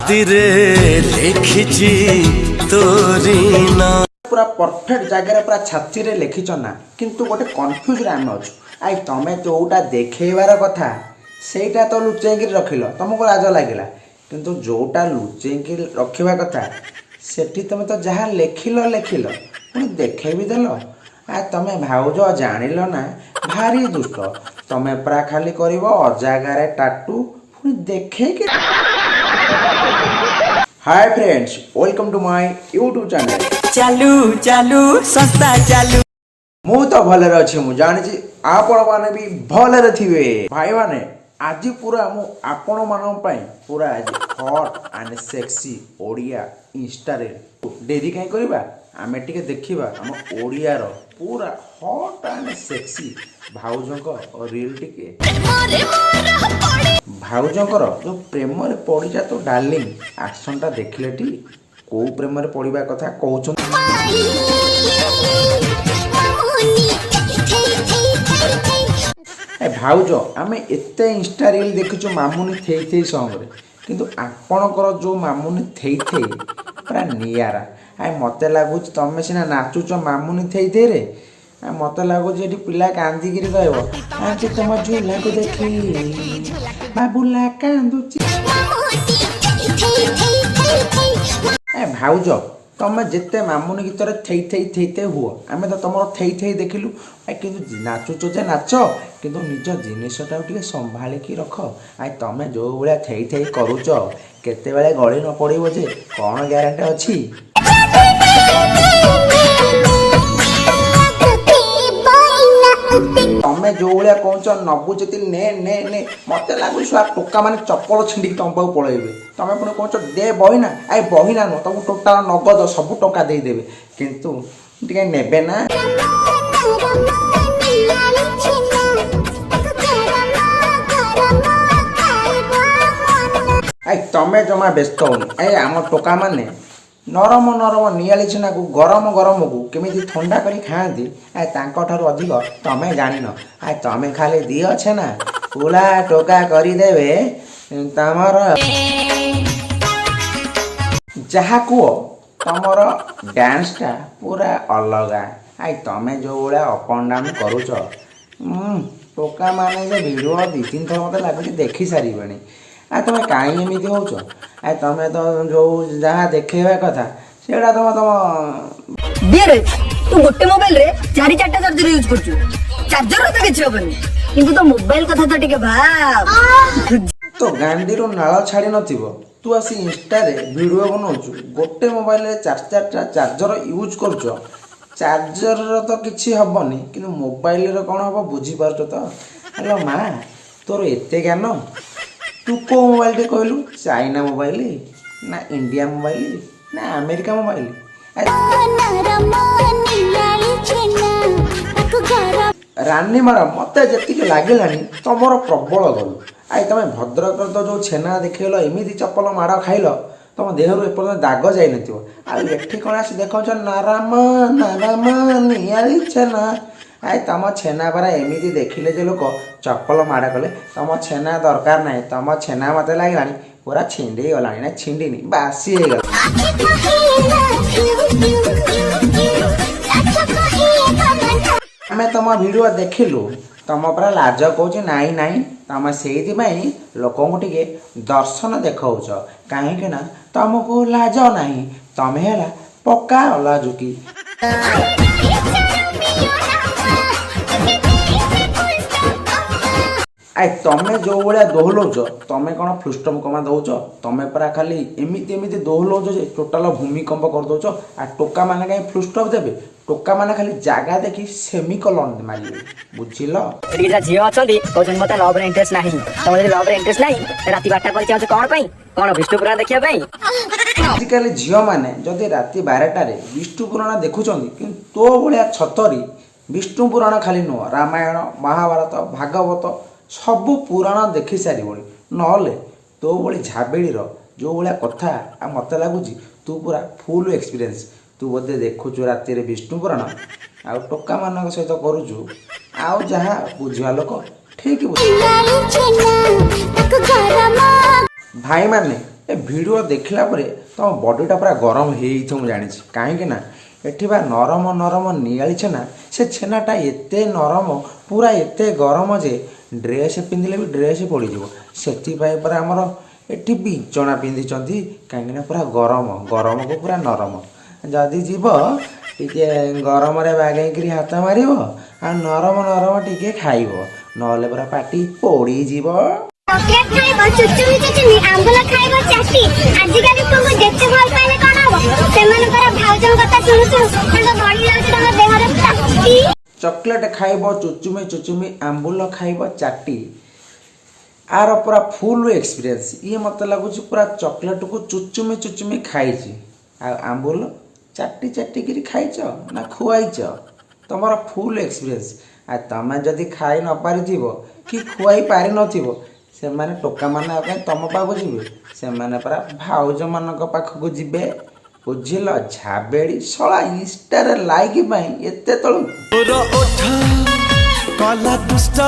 लिखिची तोरी ना पूरा परफेक्ट जगह पूरा छाती रे लिखिच ना किंतु गोटे कन्फ्यूज रे आम अच्छु आई तमें जोटा देखेबार कथा सेटा तो लुचेक रखिल तुमको लाज लगे किंतु जोटा लुचेक रखा कथा सेठी तुम तो जहाँ लिखिल पुणी देखे भी देल आ तमें भाउज जानिल ना भारी दुष्ट तमें पूरा खाली कर अजागार टाटू पुणी देखे कि hi friends welcome to my YouTube channel चालू चालू संस्था चालू मु तो भले अच्छी मु जानी आपण माने भी भले थे भाई माने आज पूरा मु आपण मान पूरा आज hot and sexy Odia Insta रे डेरी कहीं करबा आमे टिके देखिबा हम ओडिया रो पूरा हॉट एंड सेक्सी भाउजंको रील टिके भाउजंकर जो प्रेम रे पड़ी जा तो डार्लिंग एक्शन टा देखले टी को प्रेम रे पड़ीबा कथा कहउछन ए भाउज आमे एते इंस्टा रील देखुछु मामुनी थेई थेई संग रे किंतु आपणकर जो मामुनी थेई थेई पूरा नियारा आए मते लागुच तमे सिना नाचुच मामुनी थेई थेई रे मत लगुच ये पिला कांदिकी आज तुम झूला को देखी बाबूला कांदुची भाउज तुम जिते मामुनी गीत थई थई थई थई हुआ आम तो तुम थई थई देखिलु कि नाचुच जे नाच किंतु निज जिनसटा संभालिकी रख आई तुम जो भाया थई थई करुच केते गली न पड़ो जे कौन ग्यारंटी अच्छी तमें जो भाया कौन नबुचती ने ने ने मत लगुच टोका मैंने चप्पल छिंडिकी तुम पाक पलैबे तुम पुणी कौन दे बहिना आई बहिना नुह तुमको टोटाल नगद सब टंका देदेवे किंतु टे नेबे ना आई तमें जमा व्यस्त होनी आई आम टोका मैंने नरम नरम नियाली छेना को गरम गरम को केमी ठंडा करी खाती आए तांको अधिक तमें जान आए तमें खाली दियो छेना पूरा टोका करदेवे तमर जहा कुह तमर डांसटा पूरा अलग आई तमें जो भाया अप एंड डाउन करुच टोका माने जे वीडियो दी तीन थर मत लगुच देखी सारे आ तुम कहीं एमती हो तुम तो जो जहाँ देखेबा कथा सेटा तुम तुम बियर तू गोटे मोबाइल रे चारि चारटा चार्जर यूज करछु चार्जर तो किछ होबनी किंतु तो मोबाइल कथा तो टिके भाब तो गांडी रो नाळ छाड़ी नथिबो तू आसी इंस्टा रे वीडियो बनाउछु गोटे मोबाइल रे चार चारटा चार्जर यूज करछु चार्जर तो किछि हबनी किंतु मोबाइल रे कोन हबो बुझी पारछ तो हेलो मां तोर एते ज्ञान तू को मोबाइल टे कहलु चाइना मोबाइल ना इंडिया मोबाइल ना अमेरिका मोबाइल रानी मार मत जी लगे तुम प्रबल गलु आई तुम भद्रक तो जो छेना देखेल एमती चप्पल माड़ खाइल तुम देहर एपर्तन दाग जाई नठी कौन आस देख नाराम नाराम नियाली छेना आई तुम छेना परा एमती देखिले जे लोक चप्पल माड़ कले तुम छेना दरकार ना तुम छेना मत लगे पूरा छिंडी गला ना छिंडीनी बासी हो गला आम तुम वीडियो देखिलु तुम पूरा लाज कौच नाई नाई तुम से लोक टे दर्शन देखाऊच कहीं तुमको लाज ना तुम्हें है पक्का लाजुकी आई तमें जो भाया दोहलौच तमें कौन फुलस्टप कमा दौच तमें पूरा खाली एमती एमती दोहलौच जे टोटाल भूमिकंप कर दौच आ टोका मैंने कहीं फुलस्टप देवे टोका मैंने खाली जगह देखी सेमिकोलन मारिबे बुझिल एटा झियो अछंती कहउछन मते लव रे इंटरेस्ट नाही तमे जे लव रे इंटरेस्ट नाही राती 12टा पर चाहछ कोन पई कोन विष्णु पुराण देखिया पई आजिकल झियो माने जदि राती 12टा रे विष्णु पुराण देखुचंदी कि तो भलिया छतरी विष्णु पुराण खाली नुह रामायण महाभारत भागवत सबू पुराण देखी सारी ना तो भाई झाबेड़ी जो भाया कथा आ मत लगुच तू पूरा फुल एक्सपीरियंस तू बोधे देखुचु राति विष्णु पुराण आ टोका मान सहित करुचु आउ जहाँ बुझा लोक ठीक ଭାଇମାନେ ଏ ଭିଡ଼ିଓ ଦେଖିଲା ପରେ ତମ ବଡ଼ିଟା ପୁରା ଗରମ ହେଇଯାଇଥିବ ମୁଁ ଜାଣିଛି। କାହିଁକି ନା ଏଠି ବା ନରମ ନରମ ନିଆଳି ଛେନା, ସେ ଛେନାଟା ଏତେ ନରମ ପୁରା ଏତେ ଗରମ ଯେ ଡ୍ରେସ୍ ପିନ୍ଧିଲେ ବି ଡ୍ରେସ୍ ପଡ଼ିଯିବ। ସେଥିପାଇଁ ପରା ଆମର ଏଠି ବିଞ୍ଚଣା ପିନ୍ଧିଛନ୍ତି, କାହିଁକିନା ପୁରା ଗରମ ଗରମକୁ ପୁରା ନରମ। ଯଦି ଯିବ ଟିକେ ଗରମରେ ବାଗେଇକିରି ହାତ ମାରିବ ଆଉ ନରମ ନରମ ଟିକେ ଖାଇବ, ନହେଲେ ପୁରା ପାଟି ପୋଡ଼ିଯିବ। ଚକଲେଟ୍ ଖାଇବ ଚୁଚୁମି ଚୁଚୁମି ଆମ୍ବୁଲ ଖାଇବ ଚାଟି। ଆଜିକାଲି ତୁମକୁ ଯେତେ ଭଲ ପାଇଲେ କଣ ହବ? ସେମାନଙ୍କର ଭାଉଜଙ୍କ କଥା ଶୁଣୁ ଶୁଣୁ ତାଙ୍କ ବଢି ଯାଉଛି ତାଙ୍କ ଦେହରେ ଶକ୍ତି। ଚକଲେଟ୍ ଖାଇବ ଚୁଚୁମି ଚୁଚୁମି ଆମ୍ବୁଲ ଖାଇବ ଚାଟି। ଆର ପୁରା ଫୁଲ୍ ଏକ୍ସପିରିଏନ୍ସ। ଇଏ ମୋତେ ଲାଗୁଛି ପୁରା ଚକଲେଟ୍କୁ ଚୁଚୁମି ଚୁଚୁମି ଖାଇଛି, ଆଉ ଆମ୍ବୁଲ ଚାଟି ଚାଟିକିରି ଖାଇଛ ନା ଖୁଆଇଛ। ତମର ଫୁଲ୍ ଏକ୍ସପିରିଏନ୍ସ। ଆଉ ତମେ ଯଦି ଖାଇ ନ ପାରିଥିବ କି ଖୁଆଇ ପାରିନଥିବ, ସେମାନେ ଟୋକାମାନେ ଆଉ କାହିଁ ତମ ପାଖକୁ ଯିବେ? ସେମାନେ ପରା ଭାଉଜମାନଙ୍କ ପାଖକୁ ଯିବେ। ବୁଝିଲ ଝାବେଡ଼ି ଶଳା ଇନଷ୍ଟାରେ ଲାଇକ୍ ପାଇଁ ଏତେ ତଳୁ। ତୋର ଓଠ କଲା ଦୁଷ୍ଟ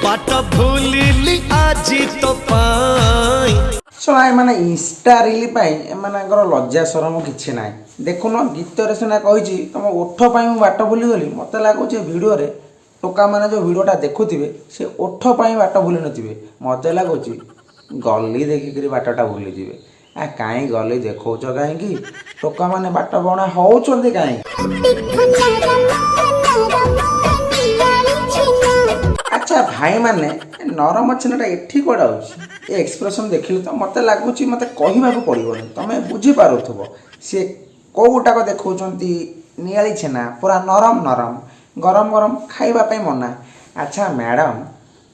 ବାଟ ଭୁଲିଲି ଆଜି ତ ପାଇଁ। ଶଳା ଏମାନେ ଇନଷ୍ଟା ରିଲ୍ ପାଇଁ ଏମାନଙ୍କର ଲଜ୍ଜା ସରମ କିଛି ନାହିଁ। ଦେଖୁନ ଗୀତରେ ସିନା କହିଛି ତମ ଓଠ ପାଇଁ ମୁଁ ବାଟ ଭୁଲିଗଲି। ମୋତେ ଲାଗୁଛି ଭିଡ଼ିଓରେ ଟୋକାମାନେ ଯେଉଁ ଭିଡ଼ିଓଟା ଦେଖୁଥିବେ ସେ ଓଠ ପାଇଁ ବାଟ ଭୁଲି ନଥିବେ। ମୋତେ ଲାଗୁଛି ଗଲି ଦେଖିକିରି ବାଟଟା ଭୁଲିଯିବେ। କାହିଁ ଗଲି ଦେଖାଉଛ କାହିଁକି? ଟୋକାମାନେ ବାଟ ବଣା ହେଉଛନ୍ତି କାହିଁକି? ଆଚ୍ଛା ଭାଇମାନେ, ନରମ ଛେନାଟା ଏଠି କୁଆଡ଼େ ଆଉଛି? ଏ ଏକ୍ସପ୍ରେସନ୍ ଦେଖିଲେ ତ ମୋତେ ଲାଗୁଛି ମୋତେ କହିବାକୁ ପଡ଼ିବନି, ତମେ ବୁଝିପାରୁଥିବ ସିଏ କେଉଁଟାକ ଦେଖାଉଛନ୍ତି। ନିଆଳି ଛେନା ପୁରା ନରମ ନରମ ଗରମ ଗରମ ଖାଇବା ପାଇଁ ମନା। ଆଚ୍ଛା ମ୍ୟାଡ଼ାମ୍,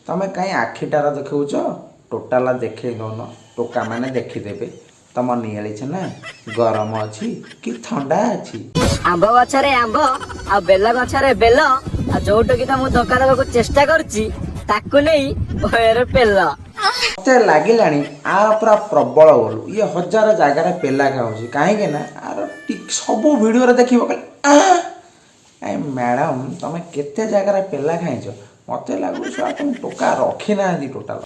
ତମେ କାହିଁ ଆଖିଟାର ଦେଖାଉଛ? ଟୋଟାଲ ଦେଖେଇ ଦେଉନ, ଟୋକାମାନେ ଦେଖିଦେବେ ତମ ନିଆଳି ଛେନା ଗରମ ଅଛି କି ଥଣ୍ଡା ଅଛି। ଆମ୍ବ ଗଛରେ ଆମ୍ବ ଆଉ ବେଲ ଗଛରେ ବେଲ, ଆଉ ଯୋଉଟକି ତ ମୁଁ ଧୋକା ଦେବାକୁ ଚେଷ୍ଟା କରୁଛି ତାକୁ ନେଇ ଭୟରେ ପେଲ। ମୋତେ ଲାଗିଲାଣି ଆର ପୁରା ପ୍ରବଳ ବୋଲୁ। ଇଏ ହଜାର ଜାଗାରେ ପେଲା ଖାଉଛି। କାହିଁକି ନା ଆର ସବୁ ଭିଡ଼ିଓରେ ଦେଖିବ ଖାଲି ମ୍ୟାଡ଼ାମ୍ ତମେ କେତେ ଜାଗାରେ ପେଲା ଖାଇଛ? ମୋତେ ଲାଗୁଛି ତମେ ଟୋକା ରଖିନାହାନ୍ତି ଟୋଟାଲ।